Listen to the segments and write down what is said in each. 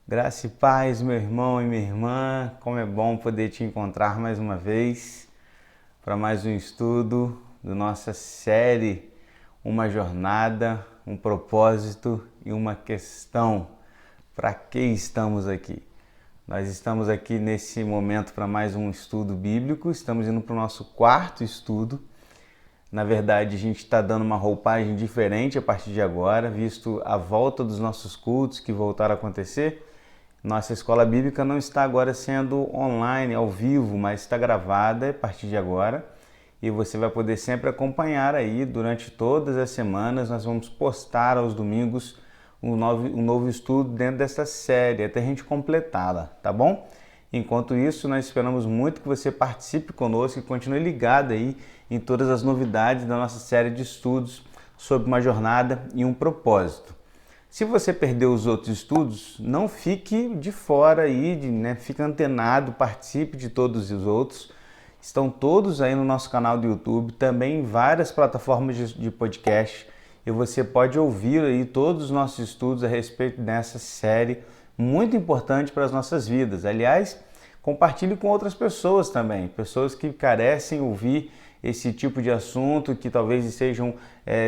Graça e paz, meu irmão e minha irmã. Como é bom poder te encontrar mais uma vez para mais um estudo da nossa série Uma Jornada, um Propósito e uma Questão. Para que estamos aqui? Nós estamos aqui nesse momento para mais um estudo bíblico. Estamos indo para o nosso quarto estudo. Na verdade, a gente está dando uma roupagem diferente a partir de agora, visto a volta dos nossos cultos que voltaram a acontecer. Nossa escola bíblica não está agora sendo online, ao vivo, mas está gravada a partir de agora. E você vai poder sempre acompanhar aí durante todas as semanas. Nós vamos postar aos domingos um novo estudo dentro dessa série, até a gente completá-la, tá bom? Enquanto isso, nós esperamos muito que você participe conosco e continue ligado aí em todas as novidades da nossa série de estudos sobre uma jornada e um propósito. Se você perdeu os outros estudos, não fique de fora aí, fique antenado, participe de todos os outros. Estão todos aí no nosso canal do YouTube, também em várias plataformas de podcast, e você pode ouvir aí todos os nossos estudos a respeito dessa série muito importante para as nossas vidas. Aliás, compartilhe com outras pessoas também, pessoas que carecem ouvir esse tipo de assunto, que talvez estejam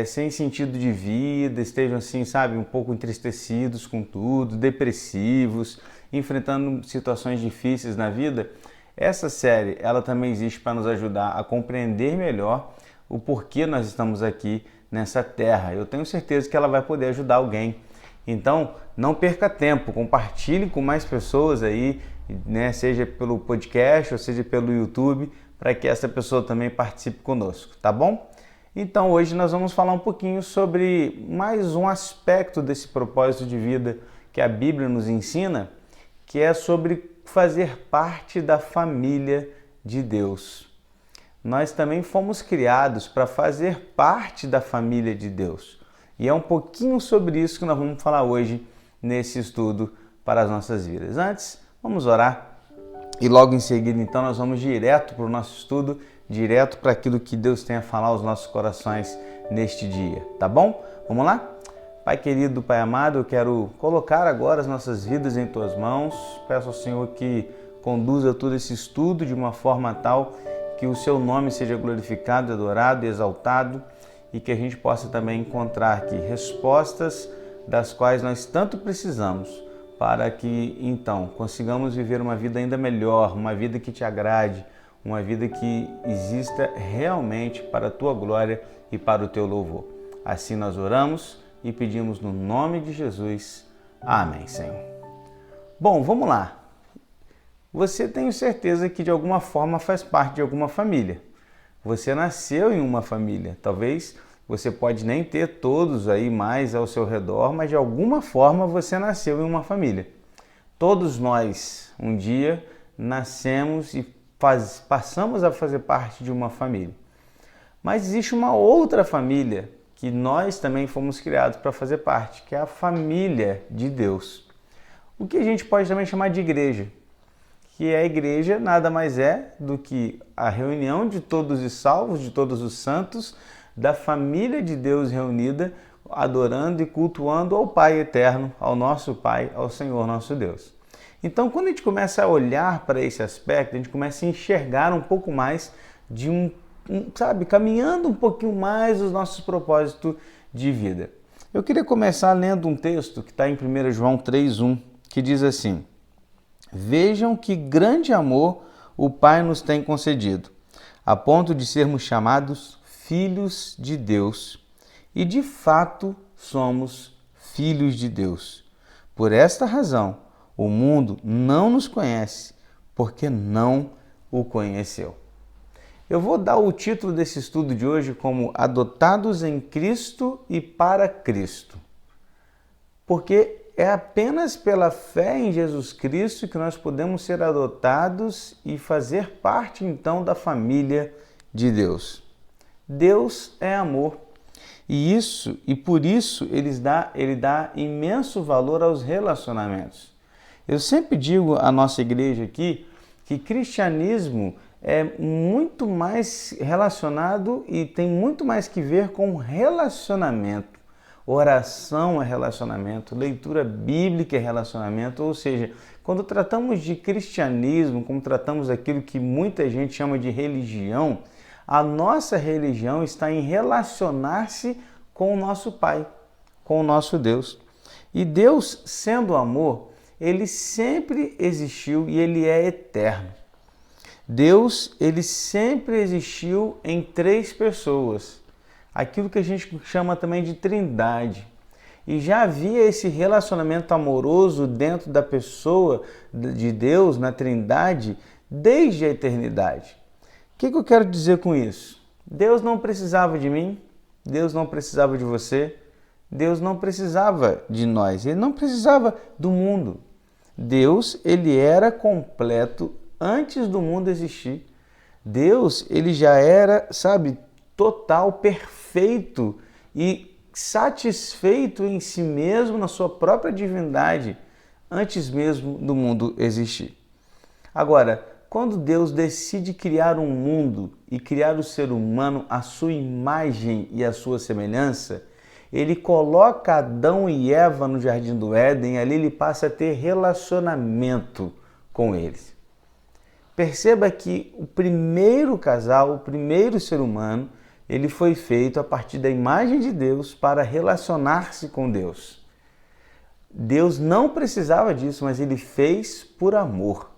sem sentido de vida, estejam assim, sabe, um pouco entristecidos com tudo, depressivos, enfrentando situações difíceis na vida. Essa série, ela também existe para nos ajudar a compreender melhor o porquê nós estamos aqui nessa terra. Eu tenho certeza que ela vai poder ajudar alguém. Então, não perca tempo, compartilhe com mais pessoas aí, seja pelo podcast ou seja pelo YouTube, para que essa pessoa também participe conosco, tá bom? Então hoje nós vamos falar um pouquinho sobre mais um aspecto desse propósito de vida que a Bíblia nos ensina, que é sobre fazer parte da família de Deus. Nós também fomos criados para fazer parte da família de Deus. E é um pouquinho sobre isso que nós vamos falar hoje nesse estudo para as nossas vidas. Antes, vamos orar. E logo em seguida, então, nós vamos direto para o nosso estudo, direto para aquilo que Deus tem a falar aos nossos corações neste dia, tá bom? Vamos lá? Pai querido, Pai amado, eu quero colocar agora as nossas vidas em Tuas mãos. Peço ao Senhor que conduza todo esse estudo de uma forma tal que o Seu nome seja glorificado, adorado e exaltado e que a gente possa também encontrar aqui respostas das quais nós tanto precisamos, para que, então, consigamos viver uma vida ainda melhor, uma vida que te agrade, uma vida que exista realmente para a Tua glória e para o Teu louvor. Assim nós oramos e pedimos no nome de Jesus. Amém, Senhor. Bom, vamos lá. Você tem certeza que de alguma forma faz parte de alguma família. Você nasceu em uma família. Talvez você pode nem ter todos aí mais ao seu redor, mas de alguma forma você nasceu em uma família. Todos nós, um dia, nascemos e passamos a fazer parte de uma família. Mas existe uma outra família que nós também fomos criados para fazer parte, que é a família de Deus. O que a gente pode também chamar de igreja. Que a igreja nada mais é do que a reunião de todos os salvos, de todos os santos, da família de Deus reunida, adorando e cultuando ao Pai eterno, ao nosso Pai, ao Senhor nosso Deus. Então, quando a gente começa a olhar para esse aspecto, a gente começa a enxergar um pouco mais de caminhando um pouquinho mais os nossos propósitos de vida. Eu queria começar lendo um texto que está em 1 João 3,1, que diz assim: Vejam que grande amor o Pai nos tem concedido, a ponto de sermos chamados filhos de Deus. E de fato somos filhos de Deus. Por esta razão, o mundo não nos conhece, porque não o conheceu. Eu vou dar o título desse estudo de hoje como Adotados em Cristo e para Cristo. Porque é apenas pela fé em Jesus Cristo que nós podemos ser adotados e fazer parte então da família de Deus. Deus é amor. E por isso ele dá imenso valor aos relacionamentos. Eu sempre digo à nossa igreja aqui que cristianismo é muito mais relacionado e tem muito mais que ver com relacionamento. oração é relacionamento, leitura bíblica é relacionamento, ou seja, quando tratamos de cristianismo, como tratamos daquilo que muita gente chama de religião, a nossa religião está em relacionar-se com o nosso Pai, com o nosso Deus. E Deus, sendo amor, ele sempre existiu e ele é eterno. Deus, ele sempre existiu em três pessoas, aquilo que a gente chama também de trindade. E já havia esse relacionamento amoroso dentro da pessoa de Deus, na trindade, desde a eternidade. O que eu quero dizer com isso? Deus não precisava de mim, Deus não precisava de você, Deus não precisava de nós, Ele não precisava do mundo. Deus, ele era completo antes do mundo existir. Deus, ele já era, total, perfeito e satisfeito em si mesmo, na sua própria divindade, antes mesmo do mundo existir. Agora, quando Deus decide criar um mundo e criar o ser humano à sua imagem e à sua semelhança, ele coloca Adão e Eva no Jardim do Éden e ali ele passa a ter relacionamento com eles. Perceba que o primeiro casal, o primeiro ser humano, ele foi feito a partir da imagem de Deus para relacionar-se com Deus. Deus não precisava disso, mas ele fez por amor.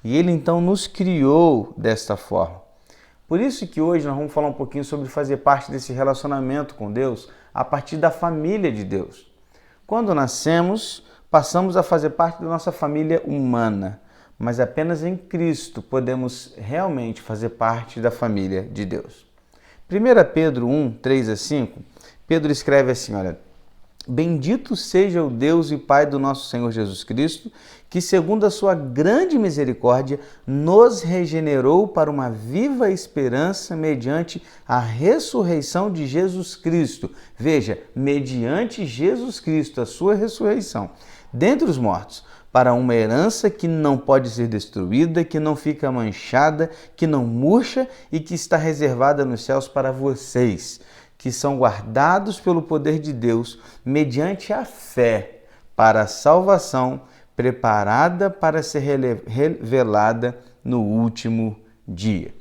E ele então nos criou desta forma. Por isso que hoje nós vamos falar um pouquinho sobre fazer parte desse relacionamento com Deus a partir da família de Deus. Quando nascemos, passamos a fazer parte da nossa família humana, mas apenas em Cristo podemos realmente fazer parte da família de Deus. 1 Pedro 1, 3 a 5, Pedro escreve assim, olha: Bendito seja o Deus e Pai do nosso Senhor Jesus Cristo, que segundo a sua grande misericórdia, nos regenerou para uma viva esperança mediante a ressurreição de Jesus Cristo. Veja, mediante Jesus Cristo, a sua ressurreição, dentre os mortos, para uma herança que não pode ser destruída, que não fica manchada, que não murcha e que está reservada nos céus para vocês, que são guardados pelo poder de Deus, mediante a fé, para a salvação, preparada para ser revelada no último dia.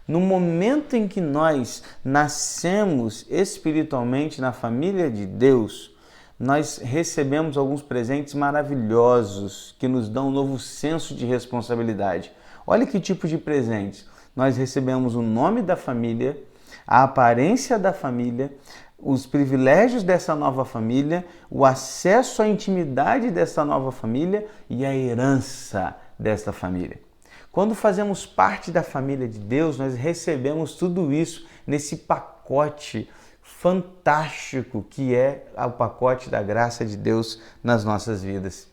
No momento em que nós nascemos espiritualmente na família de Deus, nós recebemos alguns presentes maravilhosos que nos dão um novo senso de responsabilidade. Olha que tipo de presentes. Nós recebemos o nome da família, a aparência da família, os privilégios dessa nova família, o acesso à intimidade dessa nova família e a herança desta família. Quando fazemos parte da família de Deus, nós recebemos tudo isso nesse pacote fantástico que é o pacote da graça de Deus nas nossas vidas.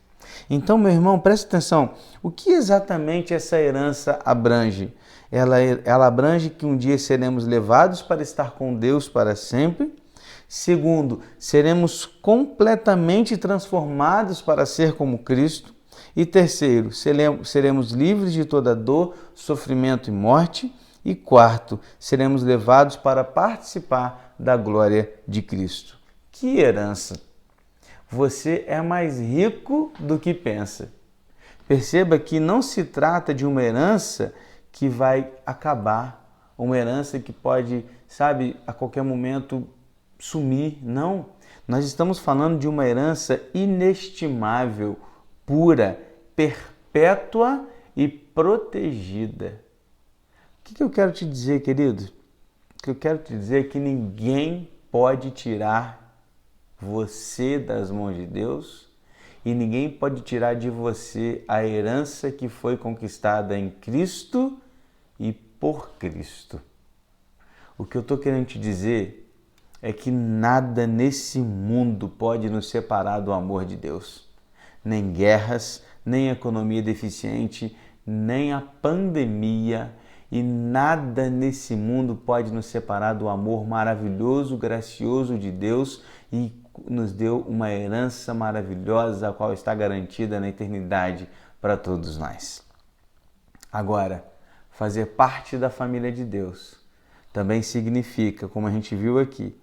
Então, meu irmão, preste atenção, o que exatamente essa herança abrange? Ela abrange que um dia seremos levados para estar com Deus para sempre. Segundo, seremos completamente transformados para ser como Cristo. E terceiro, seremos livres de toda dor, sofrimento e morte. E quarto, seremos levados para participar da glória de Cristo. Que herança! Você é mais rico do que pensa. Perceba que não se trata de uma herança que vai acabar, uma herança que pode, a qualquer momento sumir. Não, nós estamos falando de uma herança inestimável, pura, perpétua e protegida. O que eu quero te dizer, querido? O que eu quero te dizer é que ninguém pode tirar você das mãos de Deus e ninguém pode tirar de você a herança que foi conquistada em Cristo e por Cristo. O que eu estou querendo te dizer é que nada nesse mundo pode nos separar do amor de Deus. Nem guerras, nem economia deficiente, nem a pandemia, e nada nesse mundo pode nos separar do amor maravilhoso, gracioso de Deus, e nos deu uma herança maravilhosa, a qual está garantida na eternidade para todos nós. Agora, fazer parte da família de Deus também significa, como a gente viu aqui,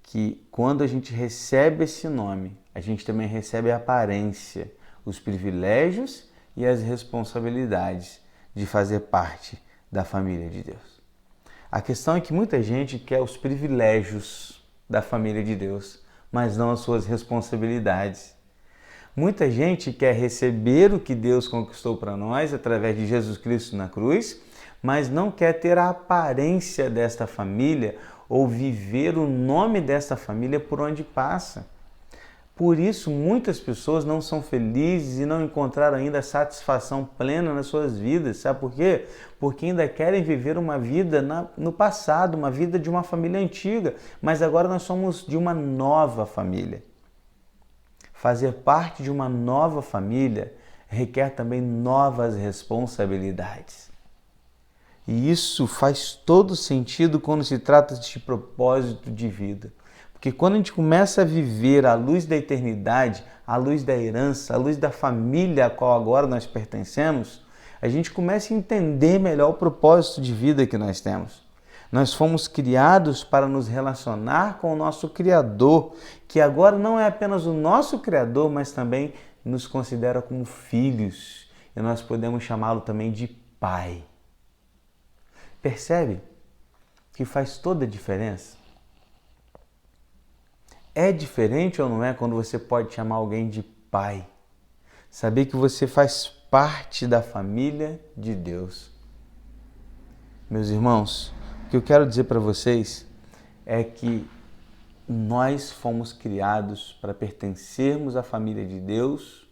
que quando a gente recebe esse nome, a gente também recebe a aparência, os privilégios e as responsabilidades de fazer parte da família de Deus. A questão é que muita gente quer os privilégios da família de Deus, mas não as suas responsabilidades. Muita gente quer receber o que Deus conquistou para nós através de Jesus Cristo na cruz, mas não quer ter a aparência desta família ou viver o nome desta família por onde passa. Por isso, muitas pessoas não são felizes e não encontraram ainda satisfação plena nas suas vidas. Sabe por quê? Porque ainda querem viver uma vida no passado, uma vida de uma família antiga, mas agora nós somos de uma nova família. Fazer parte de uma nova família requer também novas responsabilidades. E isso faz todo sentido quando se trata de propósito de vida. Porque quando a gente começa a viver à luz da eternidade, à luz da herança, à luz da família a qual agora nós pertencemos, a gente começa a entender melhor o propósito de vida que nós temos. Nós fomos criados para nos relacionar com o nosso Criador, que agora não é apenas o nosso Criador, mas também nos considera como filhos. E nós podemos chamá-lo também de Pai. Percebe que faz toda a diferença? É diferente ou não é quando você pode chamar alguém de pai? Saber que você faz parte da família de Deus. Meus irmãos, o que eu quero dizer para vocês é que nós fomos criados para pertencermos à família de Deus,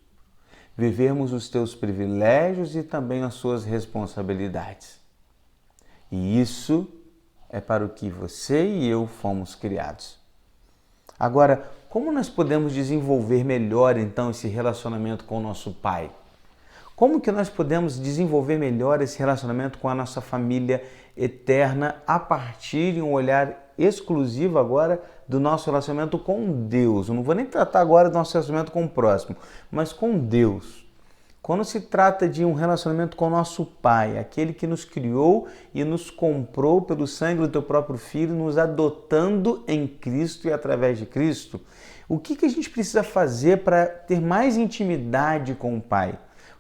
vivermos os teus privilégios e também as suas responsabilidades. E isso é para o que você e eu fomos criados. Agora, como nós podemos desenvolver melhor então esse relacionamento com o nosso Pai? Como que nós podemos desenvolver melhor esse relacionamento com a nossa família eterna a partir de um olhar exclusivo agora do nosso relacionamento com Deus? Eu não vou nem tratar agora do nosso relacionamento com o próximo, mas com Deus. Quando se trata de um relacionamento com o nosso Pai, aquele que nos criou e nos comprou pelo sangue do teu próprio Filho, nos adotando em Cristo e através de Cristo, o que a gente precisa fazer para ter mais intimidade com o Pai?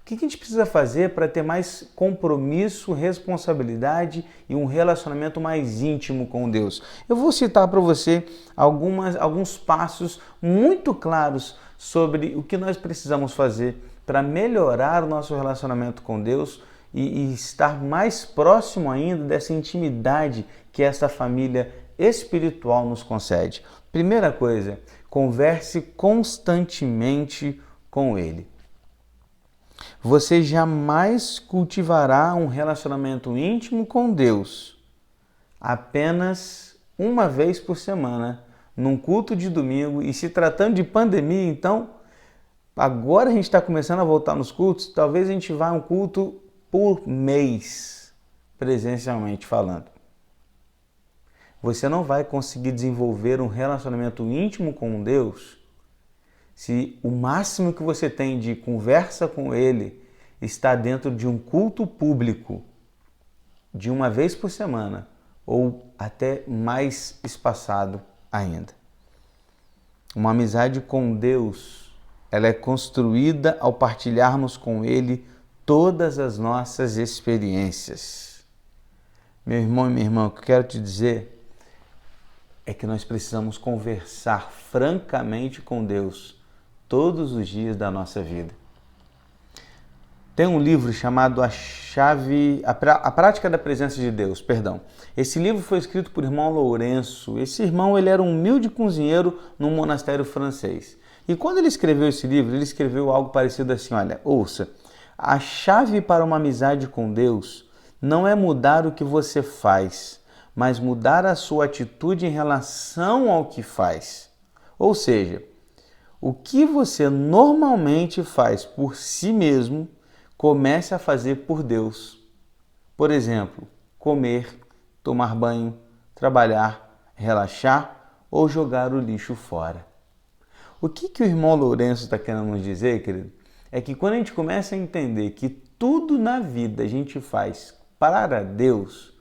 O que a gente precisa fazer para ter mais compromisso, responsabilidade e um relacionamento mais íntimo com Deus? Eu vou citar para você alguns passos muito claros sobre o que nós precisamos fazer para melhorar o nosso relacionamento com Deus e estar mais próximo ainda dessa intimidade que esta família espiritual nos concede. Primeira coisa, converse constantemente com Ele. Você jamais cultivará um relacionamento íntimo com Deus apenas uma vez por semana, num culto de domingo, e se tratando de pandemia, então, agora a gente está começando a voltar nos cultos, talvez a gente vá a um culto por mês, presencialmente falando. Você não vai conseguir desenvolver um relacionamento íntimo com Deus se o máximo que você tem de conversa com Ele está dentro de um culto público de uma vez por semana ou até mais espaçado ainda. Uma amizade com Deus, ela é construída ao partilharmos com Ele todas as nossas experiências. Meu irmão e minha irmã, o que eu quero te dizer é que nós precisamos conversar francamente com Deus todos os dias da nossa vida. Tem um livro chamado A Prática da Presença de Deus, perdão. Esse livro foi escrito por irmão Lourenço. Esse irmão, ele era um humilde cozinheiro num monastério francês. E quando ele escreveu esse livro, ele escreveu algo parecido assim, olha, ouça, a chave para uma amizade com Deus não é mudar o que você faz, mas mudar a sua atitude em relação ao que faz. Ou seja, o que você normalmente faz por si mesmo, comece a fazer por Deus. Por exemplo, comer, tomar banho, trabalhar, relaxar ou jogar o lixo fora. O que o irmão Lourenço está querendo nos dizer, querido? É que quando a gente começa a entender que tudo na vida a gente faz para Deus,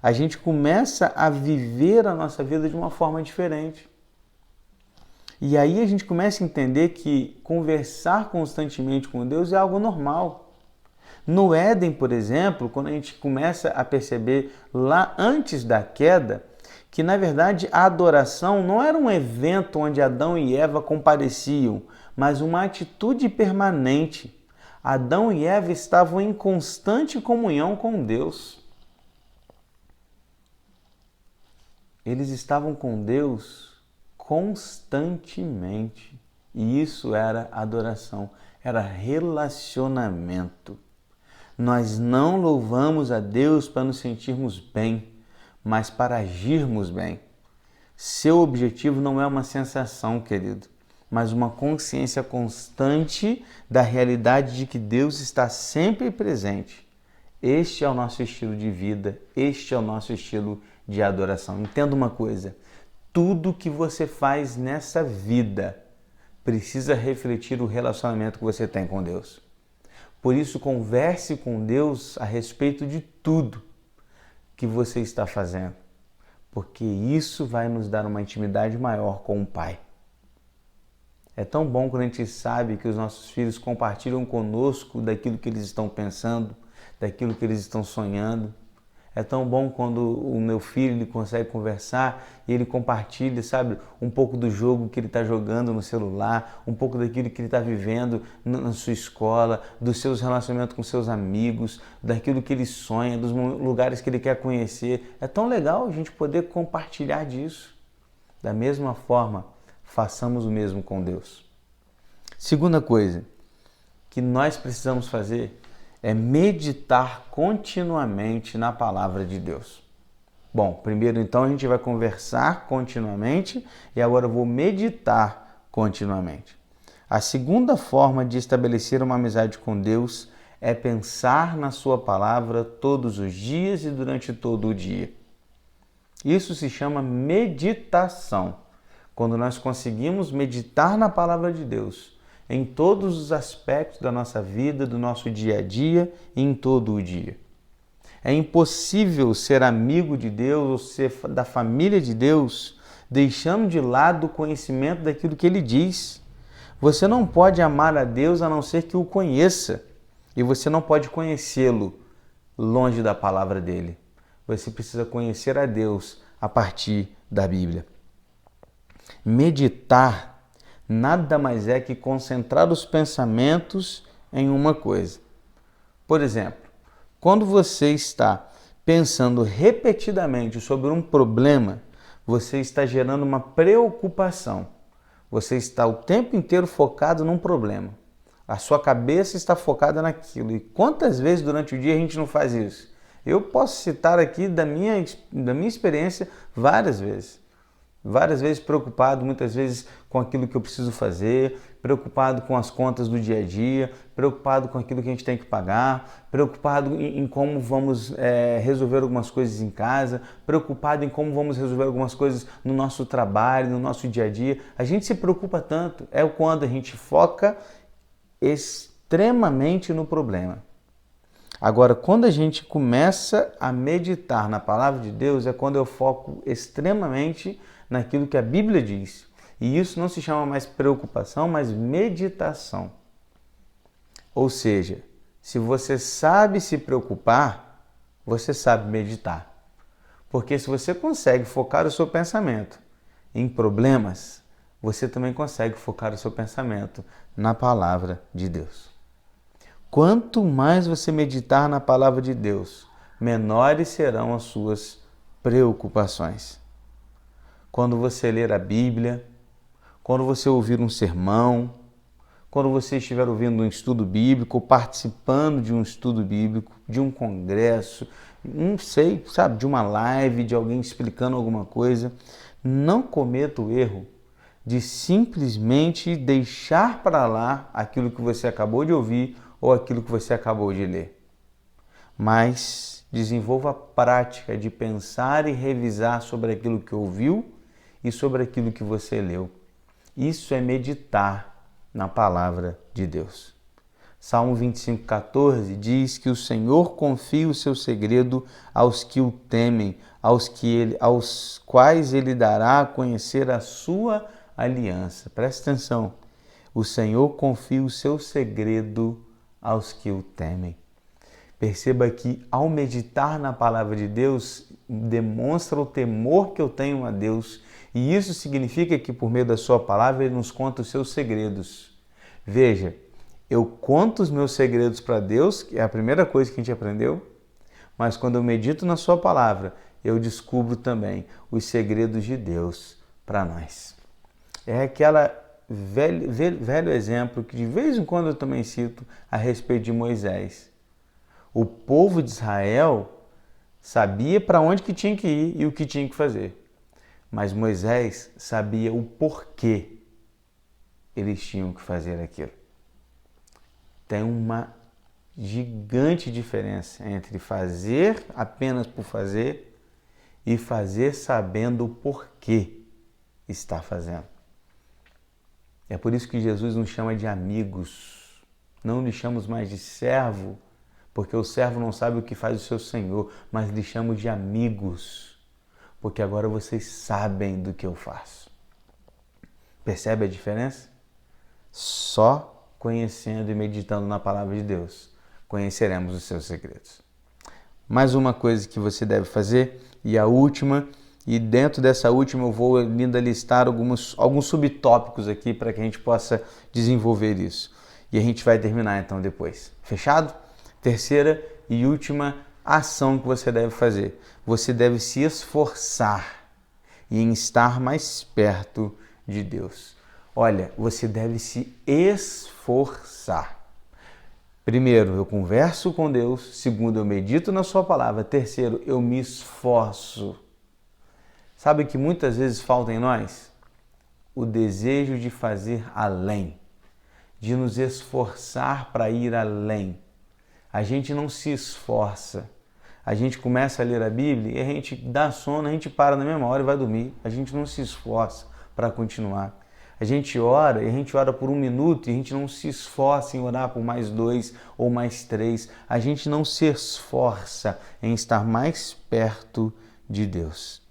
a gente começa a viver a nossa vida de uma forma diferente. E aí a gente começa a entender que conversar constantemente com Deus é algo normal. No Éden, por exemplo, quando a gente começa a perceber lá antes da queda, que na verdade a adoração não era um evento onde Adão e Eva compareciam, mas uma atitude permanente. Adão e Eva estavam em constante comunhão com Deus. Eles estavam com Deus constantemente. E isso era adoração, era relacionamento. Nós não louvamos a Deus para nos sentirmos bem, mas para agirmos bem. Seu objetivo não é uma sensação, querido, mas uma consciência constante da realidade de que Deus está sempre presente. Este é o nosso estilo de vida, este é o nosso estilo de adoração. Entenda uma coisa, tudo que você faz nessa vida precisa refletir o relacionamento que você tem com Deus. Por isso, converse com Deus a respeito de tudo que você está fazendo, porque isso vai nos dar uma intimidade maior com o Pai. É tão bom quando a gente sabe que os nossos filhos compartilham conosco daquilo que eles estão pensando, daquilo que eles estão sonhando. É tão bom quando o meu filho ele consegue conversar e ele compartilha, sabe, um pouco do jogo que ele está jogando no celular, um pouco daquilo que ele está vivendo na sua escola, dos seus relacionamentos com seus amigos, daquilo que ele sonha, dos lugares que ele quer conhecer. É tão legal a gente poder compartilhar disso. Da mesma forma, façamos o mesmo com Deus. Segunda coisa que nós precisamos fazer é meditar continuamente na palavra de Deus. Bom, primeiro então a gente vai conversar continuamente e agora eu vou meditar continuamente. A segunda forma de estabelecer uma amizade com Deus é pensar na sua palavra todos os dias e durante todo o dia. Isso se chama meditação. Quando nós conseguimos meditar na palavra de Deus, em todos os aspectos da nossa vida, do nosso dia a dia e em todo o dia. É impossível ser amigo de Deus ou ser da família de Deus deixando de lado o conhecimento daquilo que Ele diz. Você não pode amar a Deus a não ser que o conheça. E você não pode conhecê-lo longe da palavra dEle. Você precisa conhecer a Deus a partir da Bíblia. Meditar nada mais é que concentrar os pensamentos em uma coisa. Por exemplo, quando você está pensando repetidamente sobre um problema, você está gerando uma preocupação. Você está o tempo inteiro focado num problema. A sua cabeça está focada naquilo. E quantas vezes durante o dia a gente não faz isso? Eu posso citar aqui da minha experiência várias vezes. Várias vezes preocupado, muitas vezes com aquilo que eu preciso fazer, preocupado com as contas do dia a dia, preocupado com aquilo que a gente tem que pagar, preocupado em como vamos resolver algumas coisas em casa, preocupado em como vamos resolver algumas coisas no nosso trabalho, no nosso dia a dia. A gente se preocupa tanto, é quando a gente foca extremamente no problema. Agora, quando a gente começa a meditar na palavra de Deus, é quando eu foco extremamente naquilo que a Bíblia diz. E isso não se chama mais preocupação, mas meditação. Ou seja, se você sabe se preocupar, você sabe meditar. Porque se você consegue focar o seu pensamento em problemas, você também consegue focar o seu pensamento na palavra de Deus. Quanto mais você meditar na palavra de Deus, menores serão as suas preocupações. Quando você ler a Bíblia, quando você ouvir um sermão, quando você estiver ouvindo um estudo bíblico, participando de um estudo bíblico, de um congresso, não sei, sabe, de uma live, de alguém explicando alguma coisa, não cometa o erro de simplesmente deixar para lá aquilo que você acabou de ouvir ou aquilo que você acabou de ler. Mas desenvolva a prática de pensar e revisar sobre aquilo que ouviu e sobre aquilo que você leu. Isso é meditar na palavra de Deus. Salmo 25:14 diz que o Senhor confia o seu segredo aos que o temem, aos quais Ele dará a conhecer a sua aliança. Presta atenção. O Senhor confia o seu segredo aos que o temem. Perceba que ao meditar na palavra de Deus, demonstra o temor que eu tenho a Deus. E isso significa que por meio da sua palavra Ele nos conta os seus segredos. Veja, eu conto os meus segredos para Deus, que é a primeira coisa que a gente aprendeu, mas quando eu medito na sua palavra, eu descubro também os segredos de Deus para nós. É aquela velho exemplo que de vez em quando eu também cito a respeito de Moisés. O povo de Israel sabia para onde que tinha que ir e o que tinha que fazer. Mas Moisés sabia o porquê eles tinham que fazer aquilo. Tem uma gigante diferença entre fazer apenas por fazer e fazer sabendo o porquê está fazendo. É por isso que Jesus nos chama de amigos. Não lhe chamamos mais de servo, porque o servo não sabe o que faz o seu senhor, mas lhe chamo de amigos, porque agora vocês sabem do que eu faço. Percebe a diferença? Só conhecendo e meditando na palavra de Deus, conheceremos os seus segredos. Mais uma coisa que você deve fazer, e a última, e dentro dessa última eu vou ainda listar alguns subtópicos aqui para que a gente possa desenvolver isso. E a gente vai terminar então depois. Fechado? Terceira e última ação que você deve fazer. Você deve se esforçar em estar mais perto de Deus. Olha, você deve se esforçar. Primeiro, eu converso com Deus. Segundo, eu medito na sua palavra. Terceiro, eu me esforço. Sabe que muitas vezes falta em nós? O desejo de fazer além, de nos esforçar para ir além. A gente não se esforça. A gente começa a ler a Bíblia e a gente dá sono, a gente para na mesma hora e vai dormir. A gente não se esforça para continuar. A gente ora e a gente ora por 1 minuto e a gente não se esforça em orar por mais 2 ou mais 3. A gente não se esforça em estar mais perto de Deus.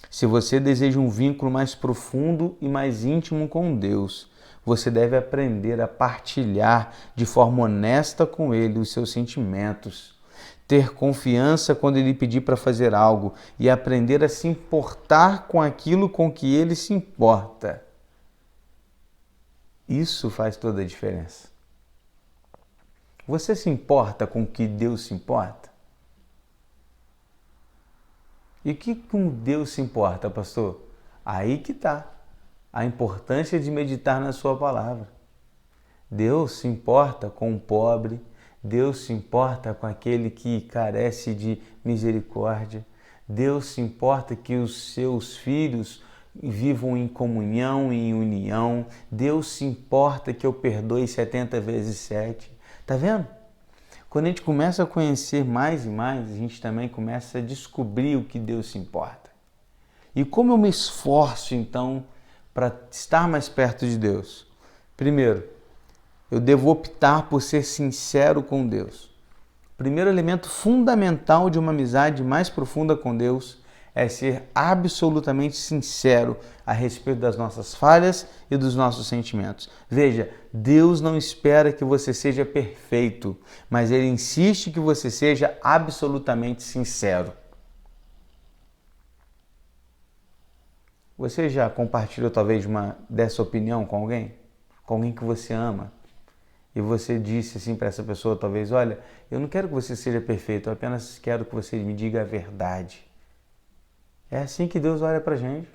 Se você deseja um vínculo mais profundo e mais íntimo com Deus, você deve aprender a partilhar de forma honesta com Ele os seus sentimentos, ter confiança quando Ele pedir para fazer algo e aprender a se importar com aquilo com que Ele se importa. Isso faz toda a diferença. Você se importa com o que Deus se importa? E o que com Deus se importa, pastor? Aí que está a importância de meditar na sua palavra. Deus se importa com o pobre, Deus se importa com aquele que carece de misericórdia, Deus se importa que os seus filhos vivam em comunhão e em união, Deus se importa que eu perdoe 70 vezes 7. Tá vendo? Quando a gente começa a conhecer mais e mais, a gente também começa a descobrir o que Deus se importa. E como eu me esforço, então, para estar mais perto de Deus? Primeiro, eu devo optar por ser sincero com Deus. O primeiro elemento fundamental de uma amizade mais profunda com Deus é ser absolutamente sincero a respeito das nossas falhas e dos nossos sentimentos. Veja, Deus não espera que você seja perfeito, mas Ele insiste que você seja absolutamente sincero. Você já compartilhou talvez dessa opinião com alguém? Com alguém que você ama? E você disse assim para essa pessoa talvez, olha, eu não quero que você seja perfeito, eu apenas quero que você me diga a verdade. É assim que Deus olha para a gente.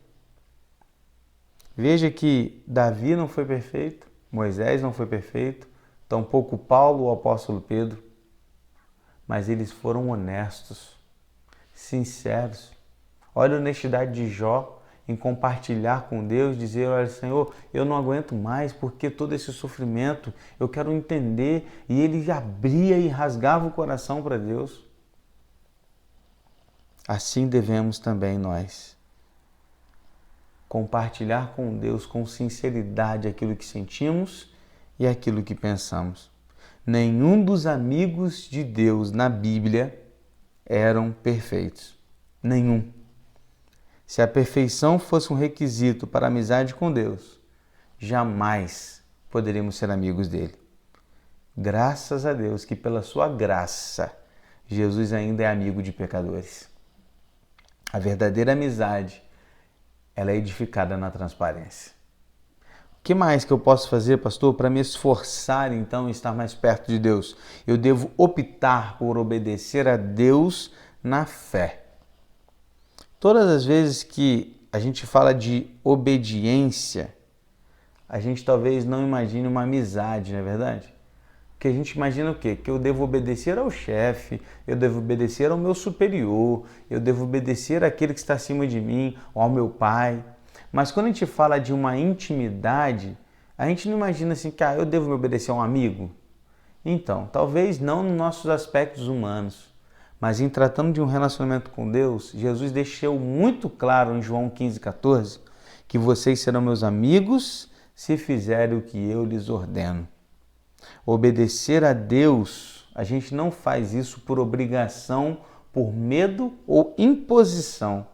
Veja que Davi não foi perfeito, Moisés não foi perfeito, tampouco Paulo ou o apóstolo Pedro, mas eles foram honestos, sinceros. Olha a honestidade de Jó em compartilhar com Deus, dizer, olha Senhor, eu não aguento mais porque todo esse sofrimento, eu quero entender. E ele abria e rasgava o coração para Deus. Assim devemos também nós compartilhar com Deus com sinceridade aquilo que sentimos e aquilo que pensamos. Nenhum dos amigos de Deus na Bíblia eram perfeitos. Nenhum. Se a perfeição fosse um requisito para a amizade com Deus, jamais poderíamos ser amigos dele. Graças a Deus que pela sua graça, Jesus ainda é amigo de pecadores. A verdadeira amizade, ela é edificada na transparência. O que mais que eu posso fazer, pastor, para me esforçar então em estar mais perto de Deus? Eu devo optar por obedecer a Deus na fé. Todas as vezes que a gente fala de obediência, a gente talvez não imagine uma amizade, não é verdade? Porque a gente imagina o quê? Que eu devo obedecer ao chefe, eu devo obedecer ao meu superior, eu devo obedecer àquele que está acima de mim, ou ao meu pai. Mas quando a gente fala de uma intimidade, a gente não imagina assim que eu devo me obedecer a um amigo. Então, talvez não nos nossos aspectos humanos, mas em tratando de um relacionamento com Deus, Jesus deixou muito claro em João 15,14 que vocês serão meus amigos se fizerem o que eu lhes ordeno. Obedecer a Deus, a gente não faz isso por obrigação, por medo ou imposição,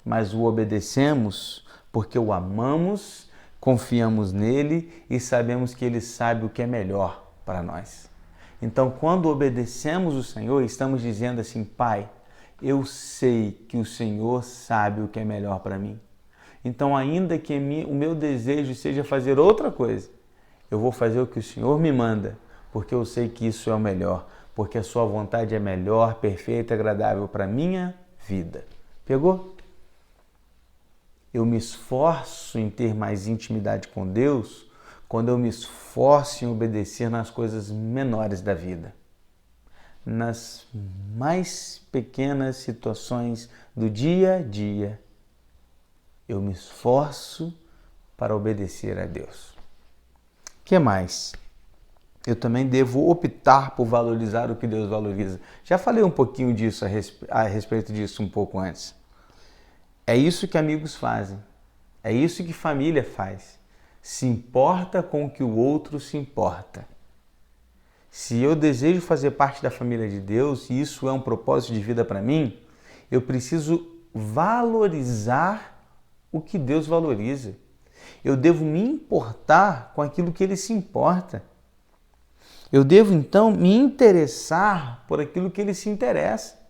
mas o obedecemos porque o amamos, confiamos nele e sabemos que ele sabe o que é melhor para nós. Então, quando obedecemos o Senhor, estamos dizendo assim: Pai, eu sei que o Senhor sabe o que é melhor para mim. Então, ainda que o meu desejo seja fazer outra coisa, eu vou fazer o que o Senhor me manda, porque eu sei que isso é o melhor, porque a sua vontade é melhor, perfeita e agradável para a minha vida. Pegou? Eu me esforço em ter mais intimidade com Deus quando eu me esforço em obedecer nas coisas menores da vida, nas mais pequenas situações do dia a dia. Eu me esforço para obedecer a Deus. O que mais? Eu também devo optar por valorizar o que Deus valoriza. Já falei um pouquinho disso a respeito disso um pouco antes. É isso que amigos fazem. É isso que família faz. Se importa com o que o outro se importa. Se eu desejo fazer parte da família de Deus e isso é um propósito de vida para mim, eu preciso valorizar o que Deus valoriza. Eu devo me importar com aquilo que Ele se importa. Eu devo, então, me interessar por aquilo que Ele se interessa.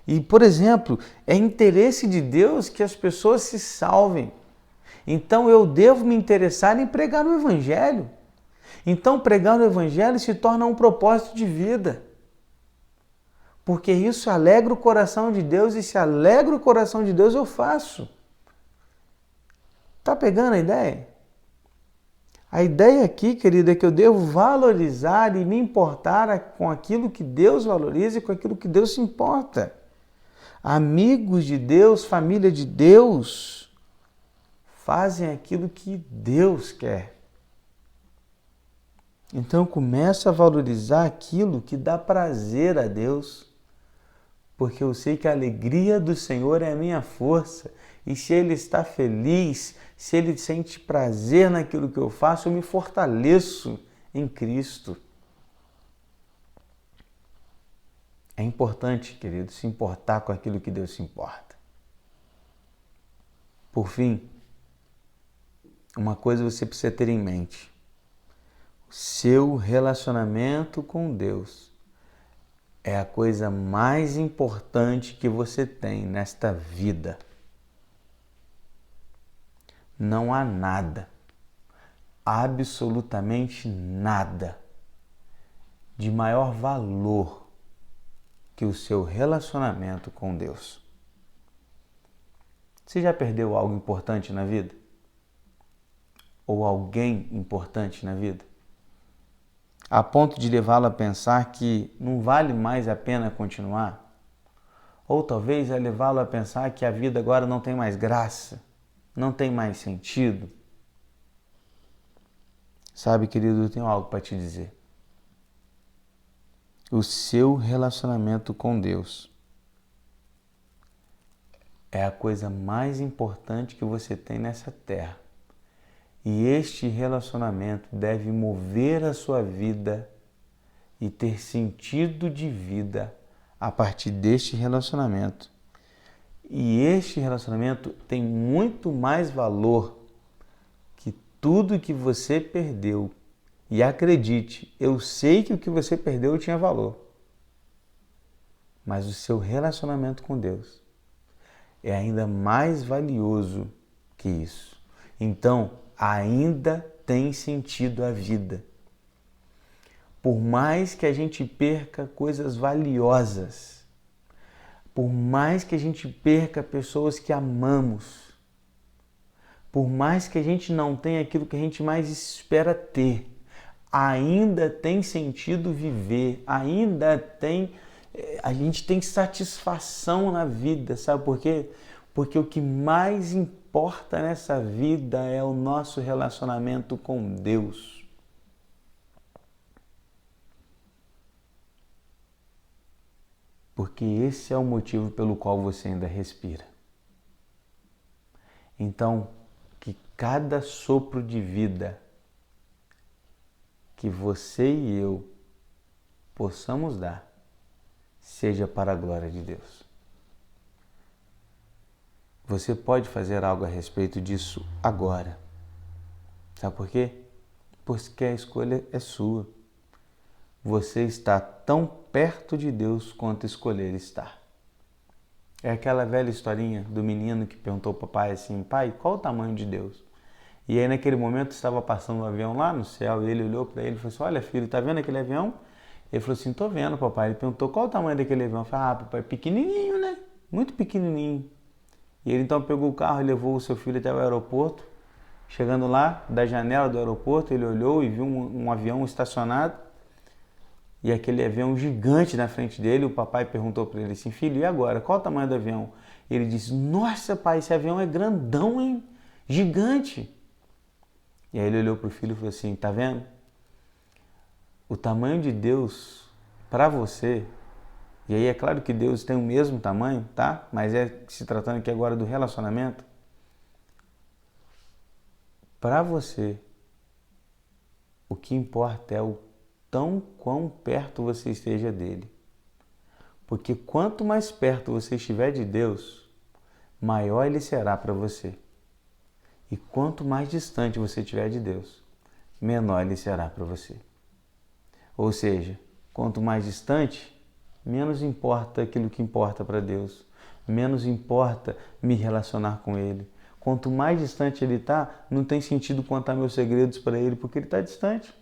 E, por exemplo, é interesse de Deus que as pessoas se salvem. Então, eu devo me interessar em pregar o Evangelho. Então, pregar o Evangelho se torna um propósito de vida. Porque isso alegra o coração de Deus e se alegra o coração de Deus, eu faço. Tá pegando a ideia? A ideia aqui, querido, é que eu devo valorizar e me importar com aquilo que Deus valoriza e com aquilo que Deus se importa. Amigos de Deus, família de Deus, fazem aquilo que Deus quer. Então eu começo a valorizar aquilo que dá prazer a Deus, porque eu sei que a alegria do Senhor é a minha força. E se Ele está feliz, se Ele sente prazer naquilo que eu faço, eu me fortaleço em Cristo. É importante, querido, se importar com aquilo que Deus se importa. Por fim, uma coisa você precisa ter em mente. O seu relacionamento com Deus é a coisa mais importante que você tem nesta vida. Não há nada, absolutamente nada, de maior valor que o seu relacionamento com Deus. Você já perdeu algo importante na vida? Ou alguém importante na vida? A ponto de levá-lo a pensar que não vale mais a pena continuar? Ou talvez a levá-lo a pensar que a vida agora não tem mais graça? Não tem mais sentido? Sabe, querido, eu tenho algo para te dizer. O seu relacionamento com Deus é a coisa mais importante que você tem nessa terra. E este relacionamento deve mover a sua vida e ter sentido de vida a partir deste relacionamento. E este relacionamento tem muito mais valor que tudo que você perdeu. E acredite, eu sei que o que você perdeu tinha valor. Mas o seu relacionamento com Deus é ainda mais valioso que isso. Então, ainda tem sentido a vida. Por mais que a gente perca coisas valiosas, por mais que a gente perca pessoas que amamos, por mais que a gente não tenha aquilo que a gente mais espera ter, ainda tem sentido viver, a gente tem satisfação na vida, sabe por quê? Porque o que mais importa nessa vida é o nosso relacionamento com Deus. Porque esse é o motivo pelo qual você ainda respira. Então, que cada sopro de vida que você e eu possamos dar seja para a glória de Deus. Você pode fazer algo a respeito disso agora. Sabe por quê? Porque a escolha é sua. Você está tão perto de Deus quanto escolher estar. É aquela velha historinha do menino que perguntou para o pai assim: pai, qual o tamanho de Deus? E aí naquele momento estava passando um avião lá no céu e ele olhou para ele e falou assim: olha filho, tá vendo aquele avião? Ele falou assim: tô vendo, papai. Ele perguntou: qual o tamanho daquele avião? Eu falei: ah, papai, pequenininho, né? Muito pequenininho. E ele então pegou o carro e levou o seu filho até o aeroporto. Chegando lá, da janela do aeroporto, ele olhou e viu um avião estacionado. E aquele avião gigante na frente dele. O papai perguntou para ele assim: filho, e agora? Qual o tamanho do avião? Ele disse: nossa, pai, esse avião é grandão, hein? Gigante. E aí ele olhou para o filho e falou assim: tá vendo? O tamanho de Deus para você, e aí é claro que Deus tem o mesmo tamanho, tá? Mas é se tratando aqui agora do relacionamento. Para você, o que importa é o quão perto você esteja dele. Porque quanto mais perto você estiver de Deus, maior ele será para você. E quanto mais distante você estiver de Deus, menor ele será para você. Ou seja, quanto mais distante, menos importa aquilo que importa para Deus, menos importa me relacionar com Ele. Quanto mais distante Ele está, não tem sentido contar meus segredos para Ele, porque Ele está distante.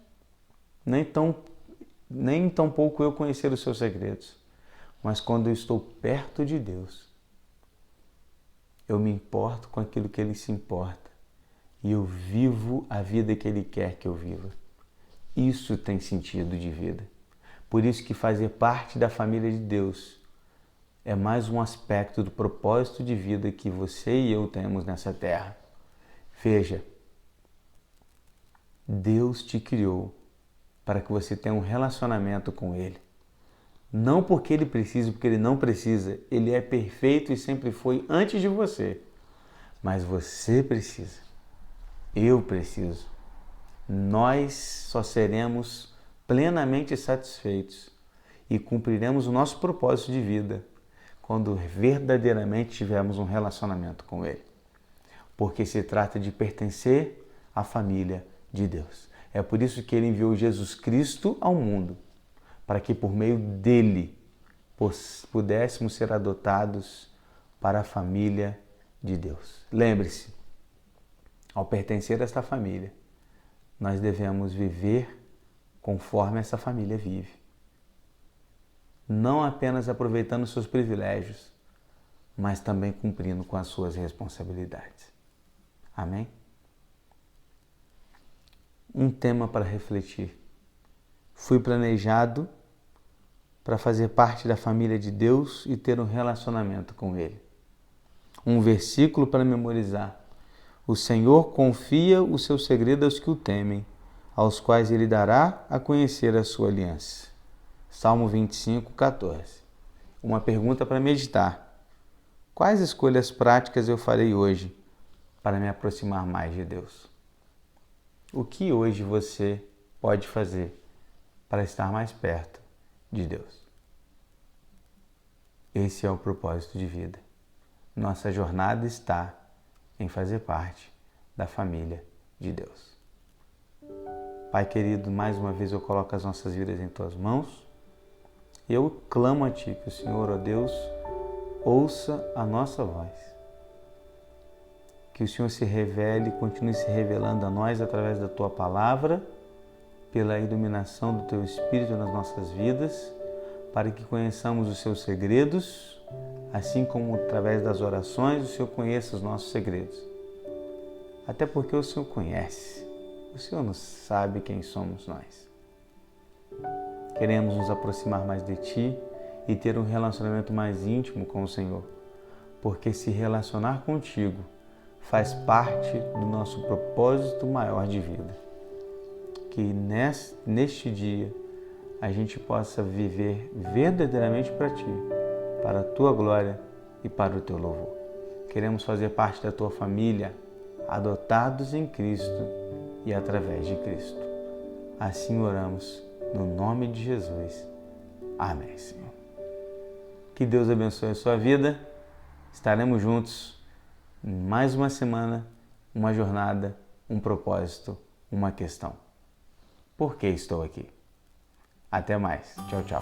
Nem tão pouco eu conhecer os seus segredos. Mas quando eu estou perto de Deus, eu me importo com aquilo que Ele se importa. E eu vivo a vida que Ele quer que eu viva. Isso tem sentido de vida. Por isso que fazer parte da família de Deus é mais um aspecto do propósito de vida que você e eu temos nessa terra. Veja, Deus te criou para que você tenha um relacionamento com Ele. Não porque Ele precisa, porque Ele não precisa. Ele é perfeito e sempre foi antes de você. Mas você precisa. Eu preciso. Nós só seremos plenamente satisfeitos e cumpriremos o nosso propósito de vida quando verdadeiramente tivermos um relacionamento com Ele. Porque se trata de pertencer à família de Deus. É por isso que Ele enviou Jesus Cristo ao mundo, para que por meio dele pudéssemos ser adotados para a família de Deus. Lembre-se, ao pertencer a esta família, nós devemos viver conforme essa família vive. Não apenas aproveitando seus privilégios, mas também cumprindo com as suas responsabilidades. Amém? Um tema para refletir. Fui planejado para fazer parte da família de Deus e ter um relacionamento com Ele. Um versículo para memorizar. O Senhor confia o seu segredo aos que o temem, aos quais Ele dará a conhecer a sua aliança. Salmo 25, 14. Uma pergunta para meditar. Quais escolhas práticas eu farei hoje para me aproximar mais de Deus? O que hoje você pode fazer para estar mais perto de Deus? Esse é o propósito de vida. Nossa jornada está em fazer parte da família de Deus. Pai querido, mais uma vez eu coloco as nossas vidas em Tuas mãos. Eu clamo a Ti que o Senhor, ó Deus, ouça a nossa voz. Que o Senhor se revele, continue se revelando a nós através da Tua palavra, pela iluminação do Teu Espírito nas nossas vidas, para que conheçamos os Seus segredos, assim como através das orações o Senhor conheça os nossos segredos. Até porque o Senhor conhece, o Senhor não sabe quem somos nós. Queremos nos aproximar mais de Ti e ter um relacionamento mais íntimo com o Senhor, porque se relacionar contigo faz parte do nosso propósito maior de vida. Que neste dia a gente possa viver verdadeiramente para Ti, para a Tua glória e para o Teu louvor. Queremos fazer parte da Tua família, adotados em Cristo e através de Cristo. Assim oramos, no nome de Jesus. Amém, Senhor. Que Deus abençoe a sua vida. Estaremos juntos em mais uma semana, uma jornada, um propósito, uma questão. Por que estou aqui? Até mais. Tchau, tchau.